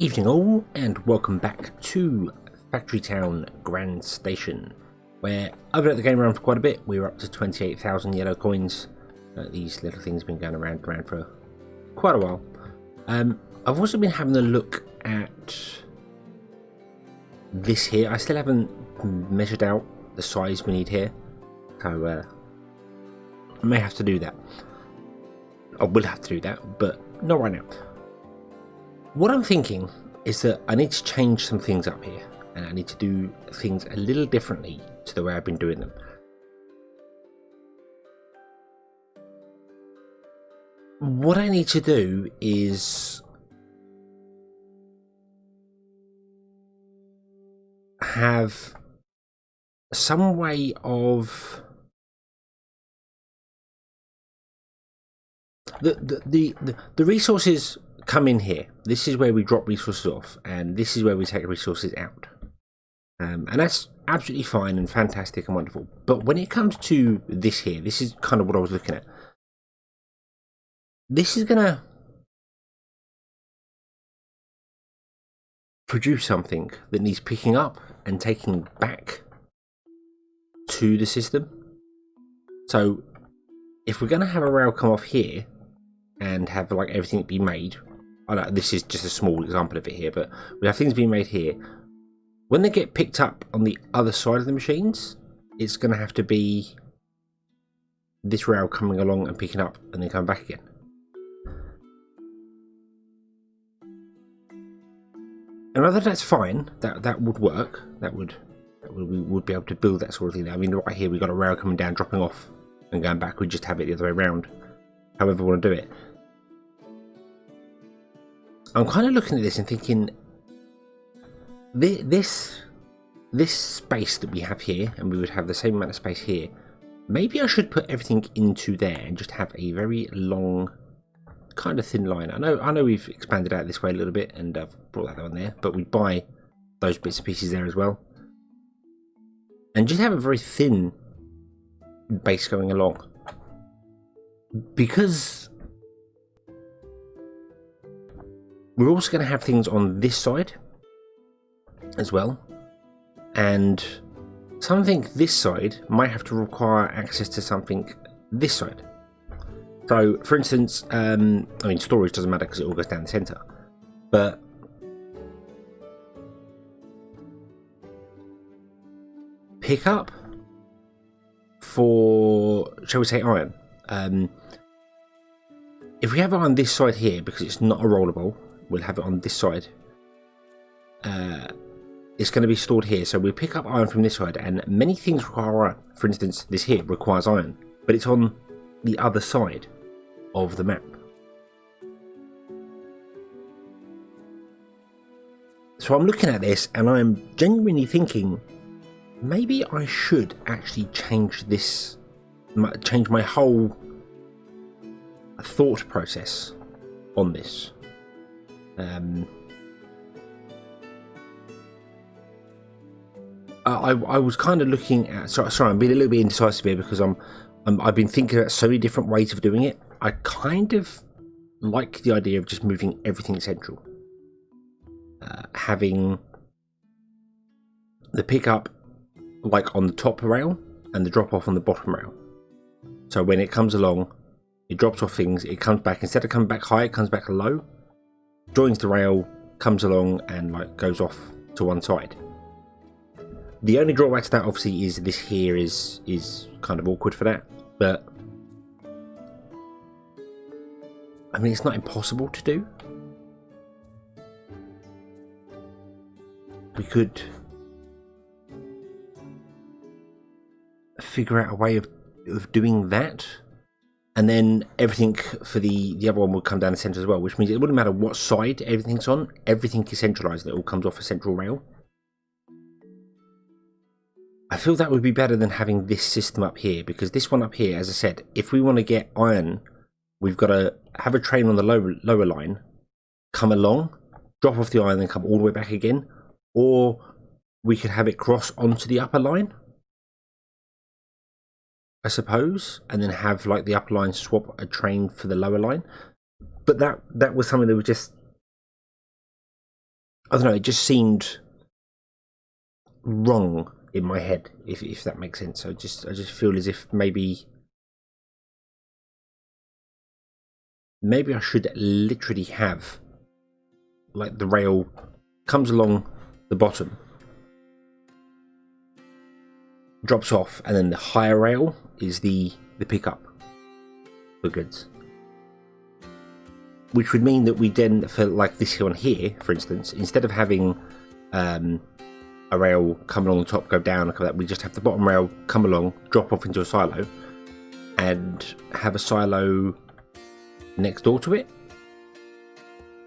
Evening all, and welcome back to Factory Town Grand Station, where I've been at the game around for quite a bit. We're up to 28,000 yellow coins. These little things have been going around for quite a while. I've also been having a look at this here. I still haven't measured out the size we need here, so I may have to do that. I will have to do that, but not right now. What I'm thinking is that I need to change some things up here, and I need to do things a little differently to the way I've been doing them. What I need to do is have some way of the resources come in here. This is where we drop resources off, and this is where we take resources out, and that's absolutely fine and fantastic and wonderful. But when it comes to this here, this is kind of what I was looking at. This is gonna produce something that needs picking up and taking back to the system. So if we're gonna have a rail come off here and have like everything be made, I know this is just a small example of it here, but we have things being made here. When they get picked up on the other side of the machines, it's going to have to be this rail coming along and picking up and then coming back again. And although that's fine, that would work. We would be able to build that sort of thing. I mean, right here we've got a rail coming down, dropping off and going back. We just have it the other way around. However we want to do it. I'm kind of looking at this and thinking, this space that we have here, and we would have the same amount of space here, maybe I should put everything into there and just have a very long, kind of thin line. I know we've expanded out this way a little bit, and I've brought that one there, but we buy those bits and pieces there as well. And just have a very thin base going along. Because we're also going to have things on this side as well, and something this side might have to require access to something this side. So, for instance, I mean, storage doesn't matter because it all goes down the center, but pick up for, shall we say, iron. If we have it on this side here, because it's not a rollable, we'll have it on this side. It's going to be stored here, so we'll pick up iron from this side, and many things require iron. For instance, this here requires iron, but it's on the other side of the map. So I'm looking at this, and I'm genuinely thinking, maybe I should actually change this, change my whole thought process on this. I was kind of looking at. Sorry, I'm being a little bit indecisive here because I've been thinking about so many different ways of doing it. I kind of like the idea of just moving everything central, having the pickup like on the top rail and the drop off on the bottom rail. So when it comes along, it drops off things. It comes back, instead of coming back high, it comes back low, joins the rail, comes along, and like goes off to one side. The only drawback to that, obviously, is this here is kind of awkward for that, but I mean, it's not impossible to do. We could figure out a way of doing that, and then everything for the other one will come down the centre as well, which means it wouldn't matter what side everything's on, everything is centralised and it all comes off a central rail. I feel that would be better than having this system up here, because this one up here, as I said, if we want to get iron, we've got to have a train on the lower line, come along, drop off the iron, then come all the way back again, or we could have it cross onto the upper line, I suppose, and then have like the upper line swap a train for the lower line. But that was something that was just I don't know, it just seemed wrong in my head, if that makes sense. I just feel as if maybe I should literally have, like, the rail comes along the bottom, drops off, and then the higher rail is the pickup for goods. Which would mean that we then, for like this one here, for instance, instead of having a rail come along the top, go down, like that, we just have the bottom rail come along, drop off into a silo, and have a silo next door to it,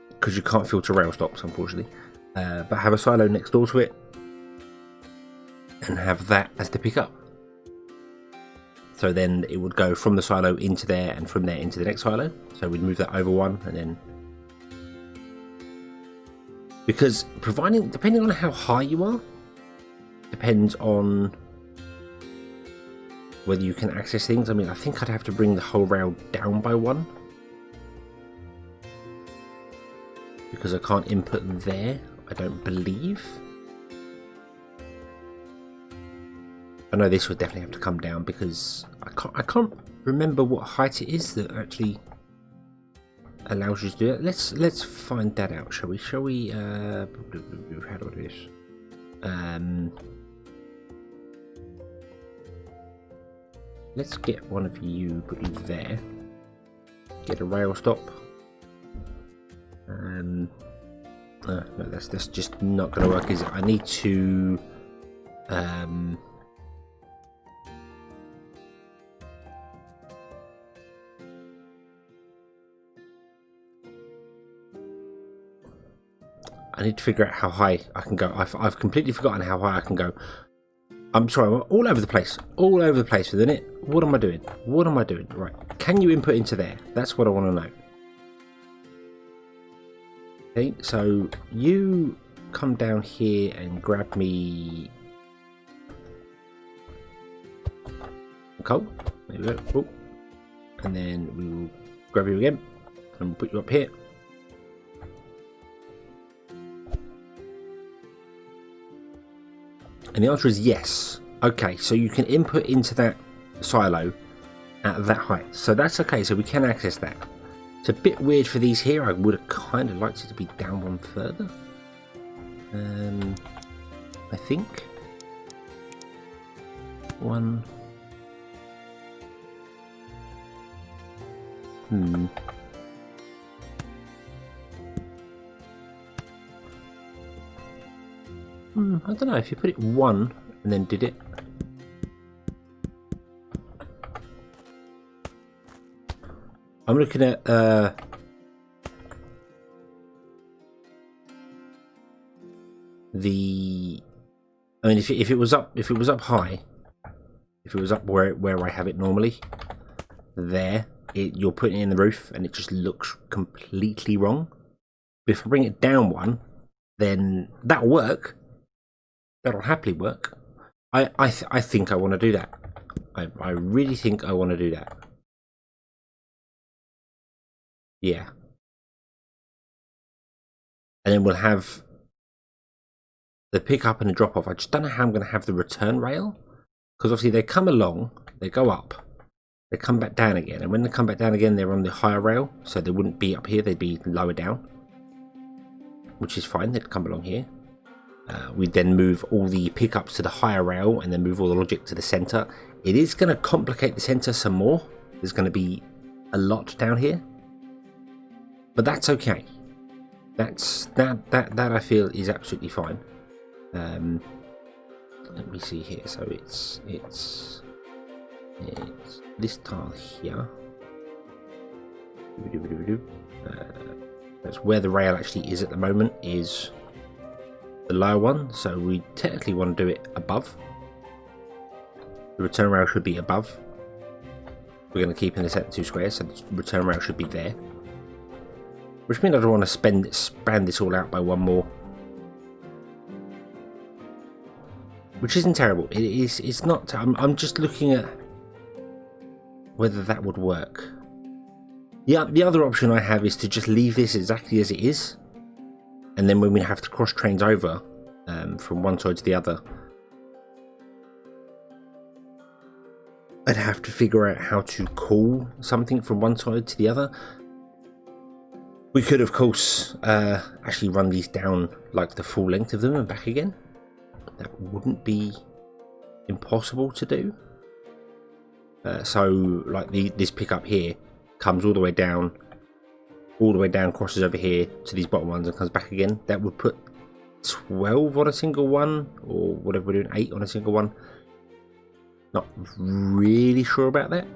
because you can't filter rail stops, unfortunately. But have a silo next door to it, and have that as the pickup. So then it would go from the silo into there, and from there into the next silo. So we'd move that over one, and then, because depending on how high you are, depends on whether you can access things. I mean, I think I'd have to bring the whole rail down by one, because I can't input there, I don't believe. I know this would definitely have to come down, because I can't remember what height it is that actually allows you to do it. Let's find that out, shall we? How do I do this? Let's get one of you, put you there. Get a rail stop. No, that's just not going to work, is it? I need to I need to figure out how high I can go. I've completely forgotten how high I can go. I'm sorry, I'm all over the place within it. What am I doing? Right, can you input into there? That's what I want to know. Okay, so you come down here and grab me coal. There we go. Oh. And then we will grab you again and we'll put you up here. And the answer is yes. Okay, so you can input into that silo at that height. So that's okay, so we can access that. It's a bit weird for these here. I would have kind of liked it to be down one further. I think. One. I don't know, if you put it one and then did it. I'm looking at I mean, if it was up high, if it was up where I have it normally, there, you're putting it in the roof and it just looks completely wrong. But if I bring it down one, then that'll work. That'll happily work. I think I want to do that. I really think I want to do that. Yeah. And then we'll have the pick up and the drop off. I just don't know how I'm going to have the return rail, because obviously they come along, they go up, they come back down again, and when they come back down again, they're on the higher rail, so they wouldn't be up here, they'd be lower down, which is fine. They'd come along here. We'd then move all the pickups to the higher rail and then move all the logic to the center. It is going to complicate the center some more. There's going to be a lot down here, but that's okay. That I feel is absolutely fine. Let me see here. So it's this tile here. That's where the rail actually is at the moment, is the lower one, so we technically want to do it above. The return rail should be above. We're going to keep in the center 2 squares, so the return rail should be there. Which means I don't want to span this all out by one more. Which isn't terrible. It's not. I'm just looking at whether that would work. Yeah, the other option I have is to just leave this exactly as it is, and then when we have to cross trains over from one side to the other, I'd have to figure out how to call something from one side to the other. We could, of course, actually run these down like the full length of them and back again. That wouldn't be impossible to do. So, like this pickup here comes all the way down, crosses over here to these bottom ones and comes back again. That would put 12 on a single one, or whatever we're doing, 8 on a single one. Not really sure about that.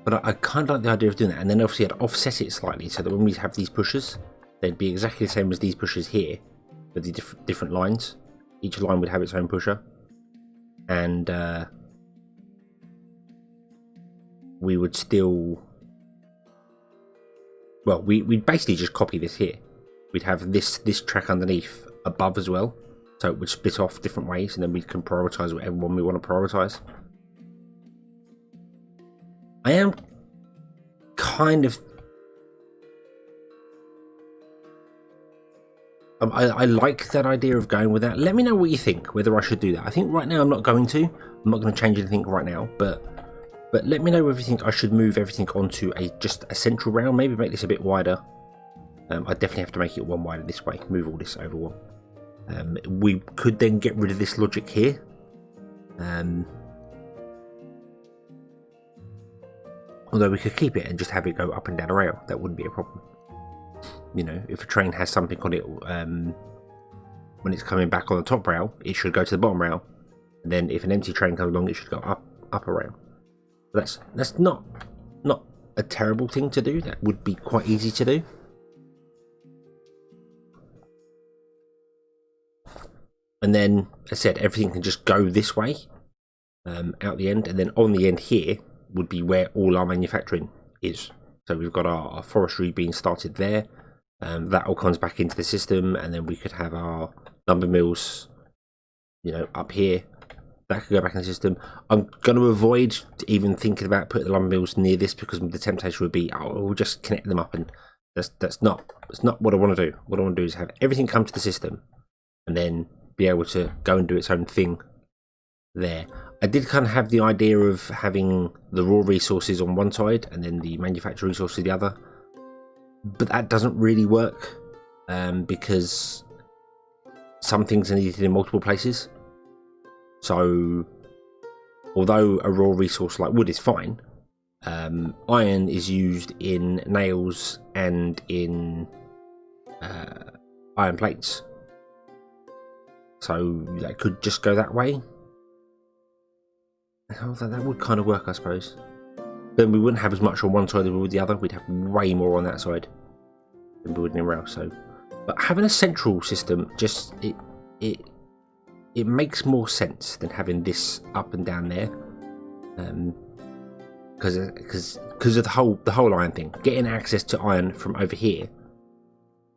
But I kind of like the idea of doing that, and then obviously I'd offset it slightly so that when we have these pushers, they'd be exactly the same as these pushers here, with the different lines. Each line would have its own pusher, and we would still, well, we'd basically just copy this here. We'd have this track underneath above as well, so it would split off different ways, and then we can prioritize whatever one we want to prioritize. I am kind of... I like that idea of going with that. Let me know what you think, whether I should do that. I think right now I'm not going to. I'm not going to change anything right now, but let me know whether you think I should move everything onto just a central rail, maybe make this a bit wider. I definitely have to make it one wider this way, move all this over one. We could then get rid of this logic here. Although we could keep it and just have it go up and down a rail. That wouldn't be a problem. You know, if a train has something on it, when it's coming back on the top rail, it should go to the bottom rail. And then if an empty train comes along, it should go up a rail. But that's not a terrible thing to do. That would be quite easy to do. And then, as I said, everything can just go this way, out the end, and then on the end here would be where all our manufacturing is. So we've got our forestry being started there. That all comes back into the system, and then we could have our lumber mills, you know, up here. That could go back in the system. I'm going to avoid even thinking about putting the lumber mills near this, because the temptation would be, oh, we'll just connect them up, and that's not what I want to do. What I want to do is have everything come to the system, and then be able to go and do its own thing there. I did kind of have the idea of having the raw resources on one side and then the manufactured resources the other, but that doesn't really work, because some things are needed in multiple places. So although a raw resource like wood is fine, iron is used in nails and in iron plates, so that could just go that way. That would kind of work, I suppose. Then we wouldn't have as much on one side as we would the other. We'd have way more on that side than we would anywhere else. So, but having a central system, just it makes more sense than having this up and down there, because of the whole iron thing. Getting access to iron from over here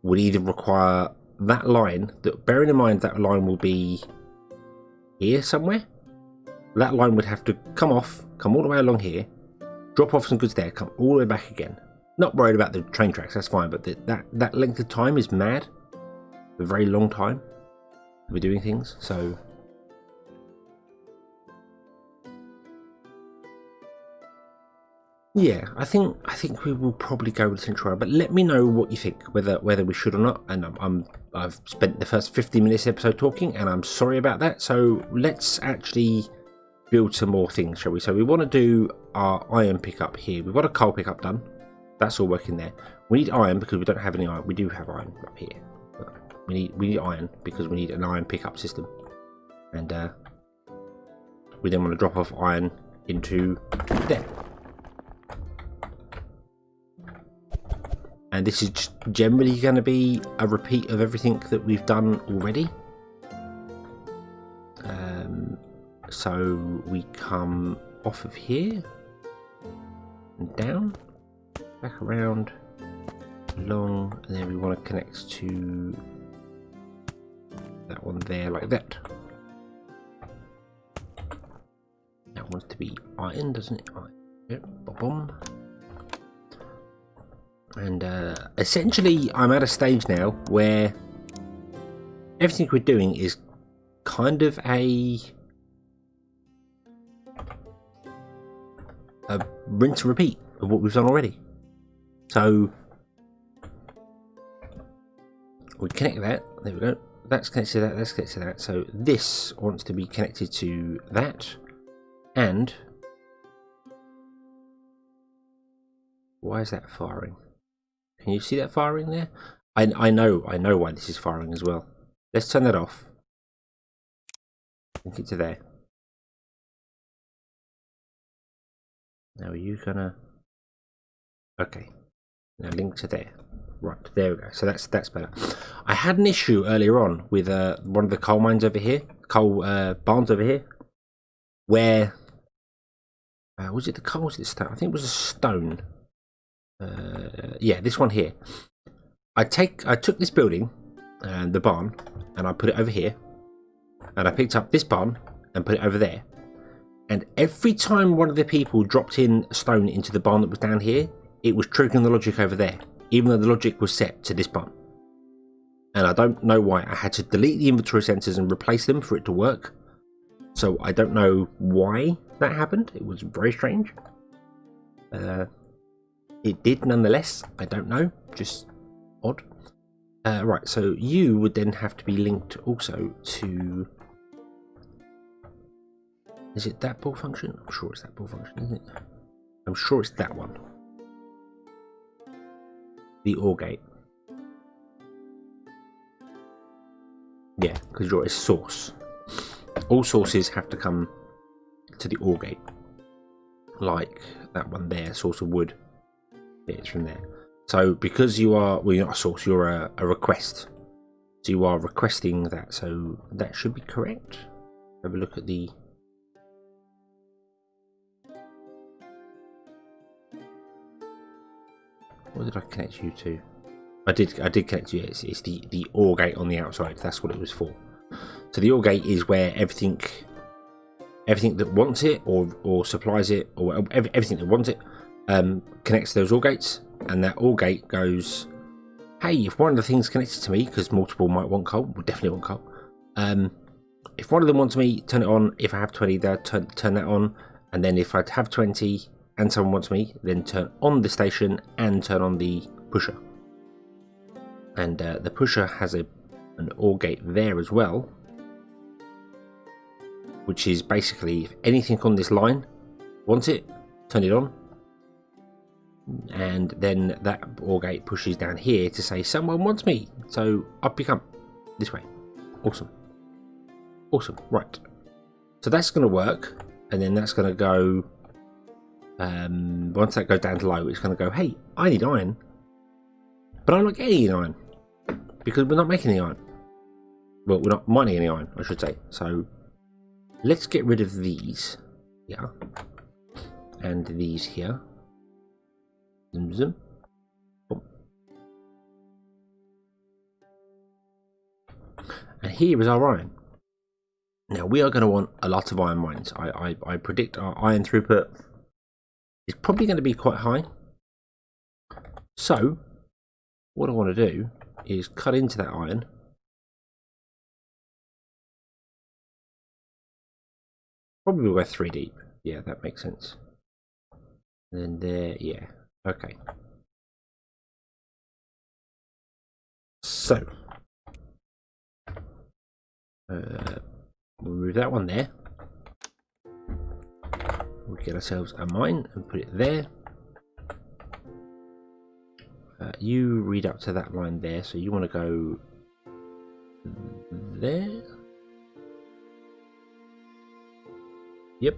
would either require that line. That, bearing in mind that line will be here somewhere. That line would have to come all the way along here, drop off some goods there, come all the way back again. Not worried about the train tracks, that's fine, but that length of time is mad. A very long time we're doing things, so yeah, I think we will probably go with Central Rail, but let me know what you think, whether we should or not. And I've spent the first 50 minutes episode talking, and I'm sorry about that. So let's actually build some more things, shall we? So we want to do our iron pickup here. We've got a coal pickup done. That's all working there. We need iron because we don't have any iron. We do have iron up here. But we need iron because we need an iron pickup system. And we then want to drop off iron into there. And this is just generally going to be a repeat of everything that we've done already. So we come off of here and down, back around, along, and then we want to connect to that one there like that. wants to be iron, doesn't it? Iron. Yep, boom. And essentially, I'm at a stage now where everything we're doing is kind of a rinse and repeat of what we've done already. So we connect that. There we go. That's connected to that. That's connected to that. So this wants to be connected to that. And why is that firing? Can you see that firing there? I know why this is firing as well. Let's turn that off. Link it to there. Now are you gonna? Okay. Now link to there. Right, there we go. So that's better. I had an issue earlier on with one of the coal mines over here, coal barns over here, where was it the coal? Was it stone? I think it was a stone. Yeah, this one here. I took this building, the barn, and I put it over here, and I picked up this barn and put it over there. And every time one of the people dropped in a stone into the barn that was down here, it was triggering the logic over there, even though the logic was set to this barn. And I don't know why. I had to delete the inventory sensors and replace them for it to work. So I don't know why that happened. It was very strange. It did nonetheless. I don't know. Just odd. Right, so you would then have to be linked also to... Is it that ball function? I'm sure it's that ball function, isn't it? I'm sure it's that one. The OR gate. Yeah, because you're a source. All sources have to come to the OR gate. Like that one there, source of wood. It's from there. So because you are, well, you're not a source, you're a request. So you are requesting that. So that should be correct. Have a look at the... What did I connect you to? I did connect you. It's the OR gate on the outside. That's what it was for. So the OR gate is where everything that wants it or supplies it or everything that wants it connects to those OR gates, and that OR gate goes, hey, if one of the things connected to me, because multiple might want coal, will definitely want coal. If one of them wants me, turn it on. If I have 20, they'll turn that on, and then if I have 20 and someone wants me, then turn on the station and turn on the pusher. And the pusher has an OR gate there as well, which is basically if anything on this line wants it, turn it on, and then that OR gate pushes down here to say someone wants me, so up you come this way. Awesome, right, so that's going to work, and then that's going to go once that goes down to low, it's going to go, hey, I need iron, but I'm not getting any iron because we're not making any iron. Well, we're not mining any iron, I should say. So let's get rid of these here and these here. Zoom, zoom. Boom. And here is our iron. Now we are going to want a lot of iron mines. I predict our iron throughput is probably going to be quite high. So what I want to do is cut into that iron. Probably we'll go 3 deep. Yeah, that makes sense. And then there, yeah. Okay. So we'll remove that one there. We'll get ourselves a mine and put it there. You read up to that line there, so you want to go there. Yep.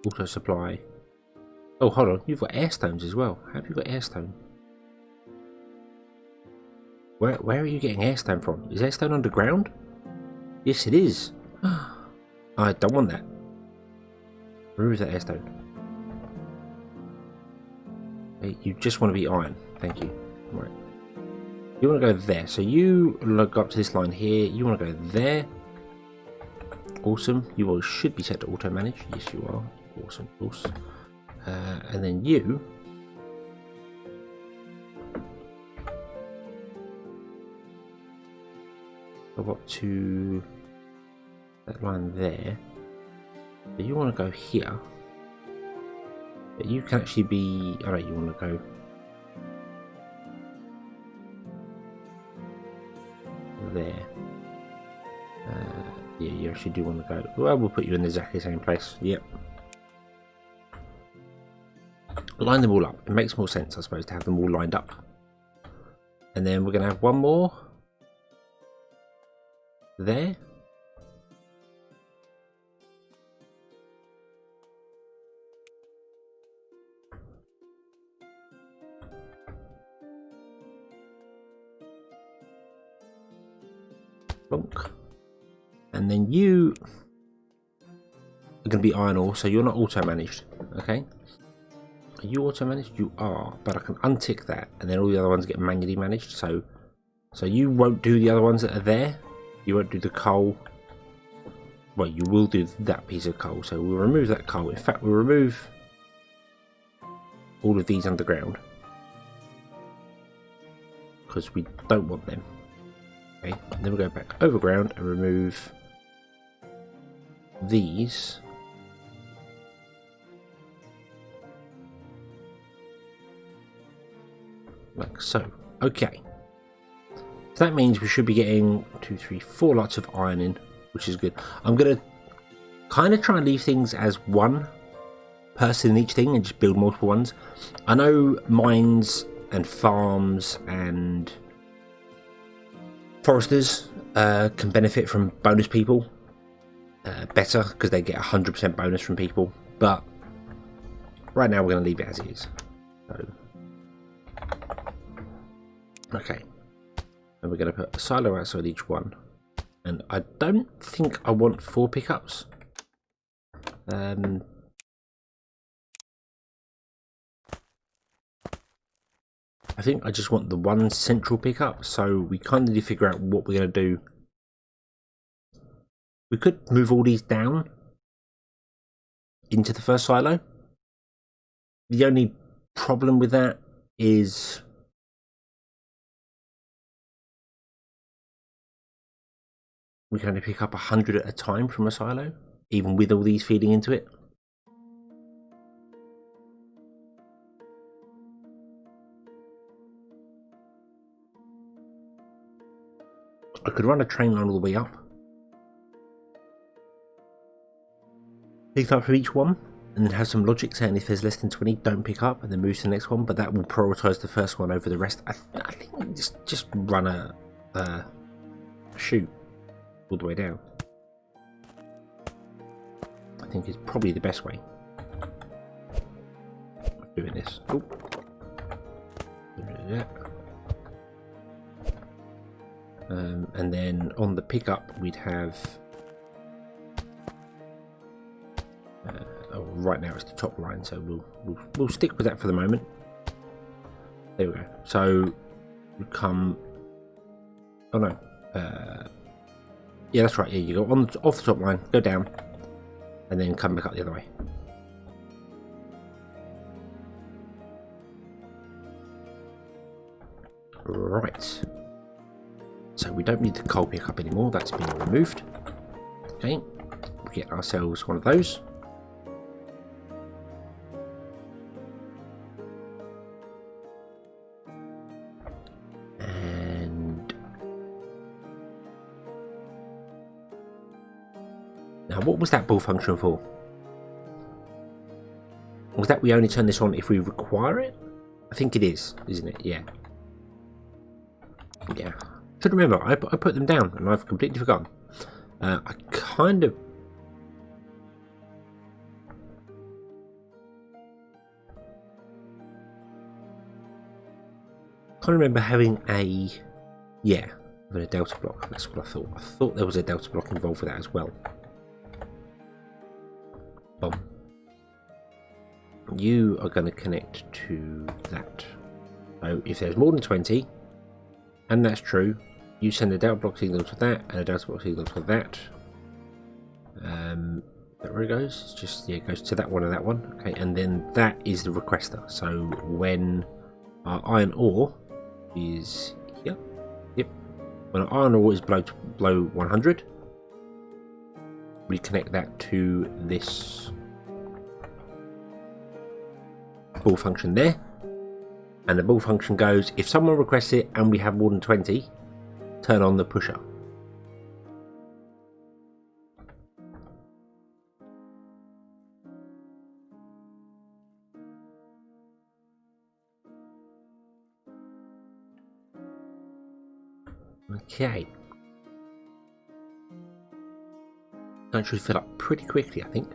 Auto supply. Oh, hold on. You've got airstones as well. How have you got airstone? Where are you getting airstone from? Is airstone underground? Yes, it is. I don't want that. Remove that airstone. Hey, you just want to be iron. Thank you. Right. You want to go there. So you go up to this line here. You want to go there. Awesome. You all should be set to auto manage. Yes, you are. Awesome. Awesome. And then you go up to that line there. So you want to go here. But you can actually be. Alright, you want to go there. Yeah, you actually do want to go. Well, we'll put you in exactly the same place. Yep. Line them all up. It makes more sense, I suppose, to have them all lined up. And then we're going to have one more there. Bonk. And then you are going to be iron ore, so you're not auto managed. Okay. Are you auto managed? You are, but I can untick that, and then all the other ones get manually managed. So you won't do the other ones that are there. You won't do the coal. Well, you will do that piece of coal. So we'll remove that coal. In fact, we'll remove all of these underground because we don't want them. Okay. And then we'll go back overground and remove these. Like so. Okay. So that means we should be getting 2, 3, 4 lots of iron in, which is good. I'm going to kind of try and leave things as one person in each thing and just build multiple ones. I know mines and farms and foresters can benefit from bonus people better because they get 100% bonus from people. But right now we're going to leave it as it is. So. Okay, and we're going to put a silo outside each one, and I don't think I want 4 pickups. I think I just want the one central pickup, so we kind of need to figure out what we're going to do. We could move all these down into the first silo. The only problem with that is we can only pick up 100 at a time from a silo, even with all these feeding into it. I could run a train line all the way up. Pick up from each one, and then have some logic saying if there's less than 20, don't pick up, and then move to the next one, but that will prioritise the first one over the rest. I think just run a chute all the way down. I think is probably the best way of doing this. Oh. And then on the pickup we'd have right now it's the top line, so we'll stick with that for the moment. There we go. So we come. Oh no. Yeah, that's right. Yeah, you go on off the top line, go down, and then come back up the other way. Right. So we don't need the coal pickup anymore. That's been removed. Okay. We'll get ourselves one of those. Now, what was that ball function for? Was that we only turn this on if we require it? I think it is, isn't it? Yeah. Yeah. Should remember, I put them down and I've completely forgotten. I kind of... can't remember having a... yeah, with a delta block. That's what I thought. I thought there was a delta block involved with that as well. Boom. You are going to connect to that. So if there's more than 20, and that's true. You send a delta block signal to that, and a delta block signal to that. Is that where it goes? It's just, yeah, it goes to that one and that one. Okay, and then that is the requester. So when our iron ore is here, yep. When our iron ore is below 100, we connect that to this ball function there, and the ball function goes, if someone requests it and we have more than 20, turn on the pusher. Okay. That should fill up pretty quickly, I think.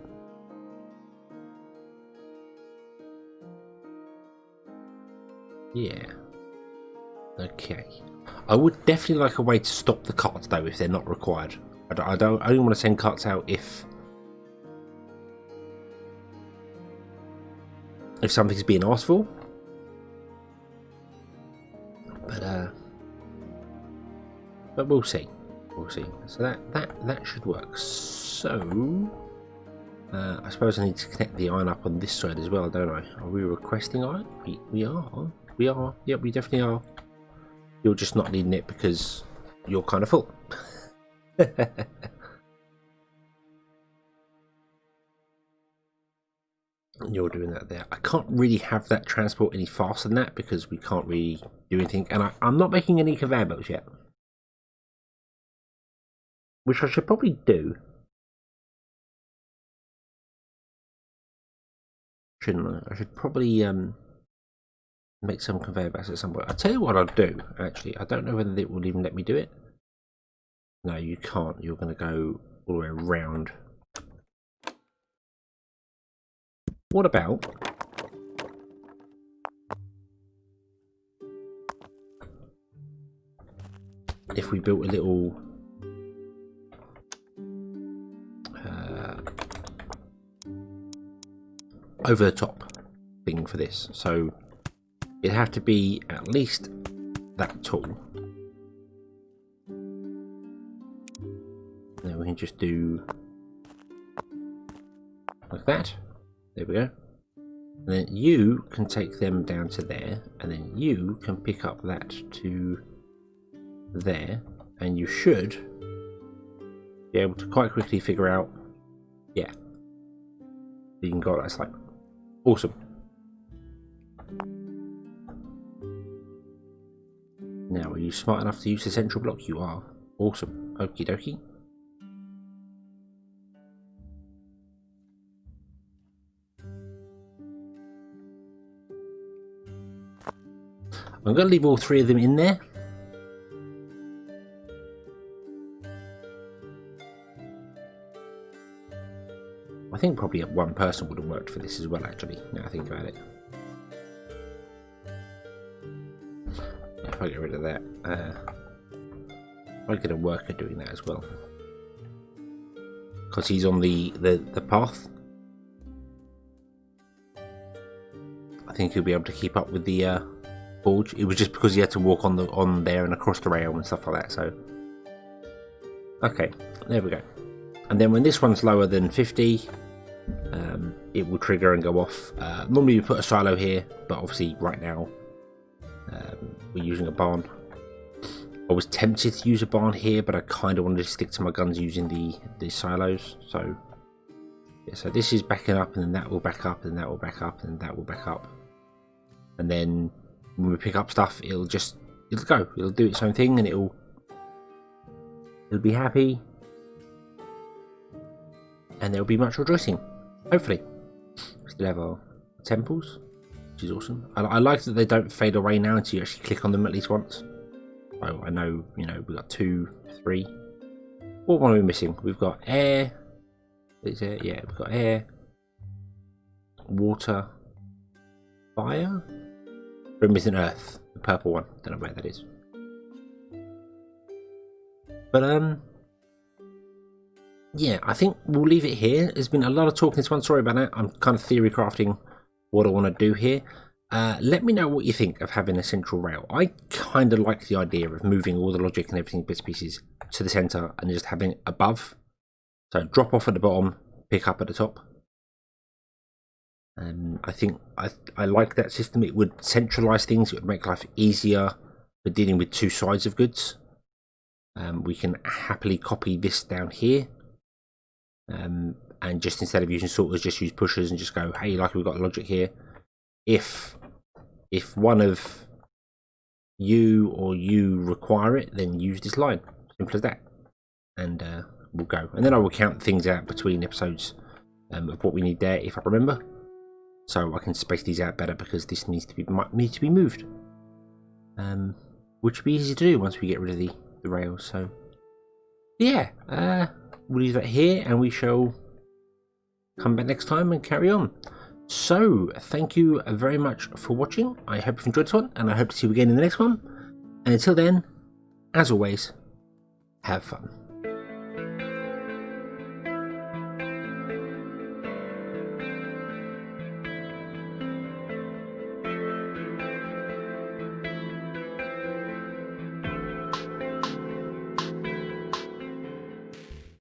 Yeah. Okay. I would definitely like a way to stop the carts though if they're not required. I only want to send carts out if something's being asked for. But we'll see. We'll see. So that should work. So I suppose I need to connect the iron up on this side as well, don't I? Are we requesting iron? We are. We are. Yep, we definitely are. You're just not needing it because you're kind of full. You're doing that there. I can't really have that transport any faster than that because we can't really do anything. And I'm not making any conveyor belts yet, which I should probably do. Shouldn't I? I should probably make some conveyor belts at some point. I'll tell you what I'll do, actually. I don't know whether it will even let me do it. No, you can't. You're going to go all the way around. What about if we built a little over the top thing for this? So it'd have to be at least that tall. Then we can just do like that. There we go. And then you can take them down to there, and then you can pick up that to there, and you should be able to quite quickly figure out, yeah, you can go that side. Awesome. Now, are you smart enough to use the central block? You are. Awesome. Okie dokie. I'm going to leave all three of them in there. I think probably one person would have worked for this as well, actually, now I think about it. If I get rid of that, I get a worker doing that as well. Because he's on the path. I think he'll be able to keep up with the forge. It was just because he had to walk on there and across the rail and stuff like that. So, okay, there we go. And then when this one's lower than 50, it will trigger and go off. Normally you put a silo here, but obviously right now we're using a barn. I was tempted to use a barn here, but I kind of wanted to stick to my guns using the silos. So, yeah, so this is backing up, and then that will back up, and that will back up, and that will back up, and then when we pick up stuff, it'll go. It'll do its own thing, and it'll be happy, and there'll be much rejoicing. Hopefully, we still have our temples, which is awesome. I like that they don't fade away now until you actually click on them at least once. So I know, you know, we've got 2, 3. What one are we missing? We've got air. Is it? Yeah, we've got air, water, fire. We're missing earth, the purple one. Don't know where that is. But yeah, I think we'll leave it here. There's been a lot of talking this one. Sorry about that. I'm kind of theory crafting what I want to do here. let me know what you think of having a central rail. I kind of like the idea of moving all the logic and everything, bits and pieces, to the center and just having it above. So drop off at the bottom, pick up at the top. I think I like that system. It would centralize things. It would make life easier for dealing with two sides of goods. We can happily copy this down here. And just instead of using sorters, just use pushers and just go, hey, like we've got logic here. If one of you or you require it, then use this line. Simple as that. And we'll go. And then I will count things out between episodes of what we need there, if I remember. So I can space these out better because this needs to be moved. Which will be easy to do once we get rid of the rails. So yeah, we'll leave that here and we shall come back next time and carry on. So thank you very much for watching. I hope you've enjoyed this one and I hope to see you again in the next one. And until then, as always, have fun.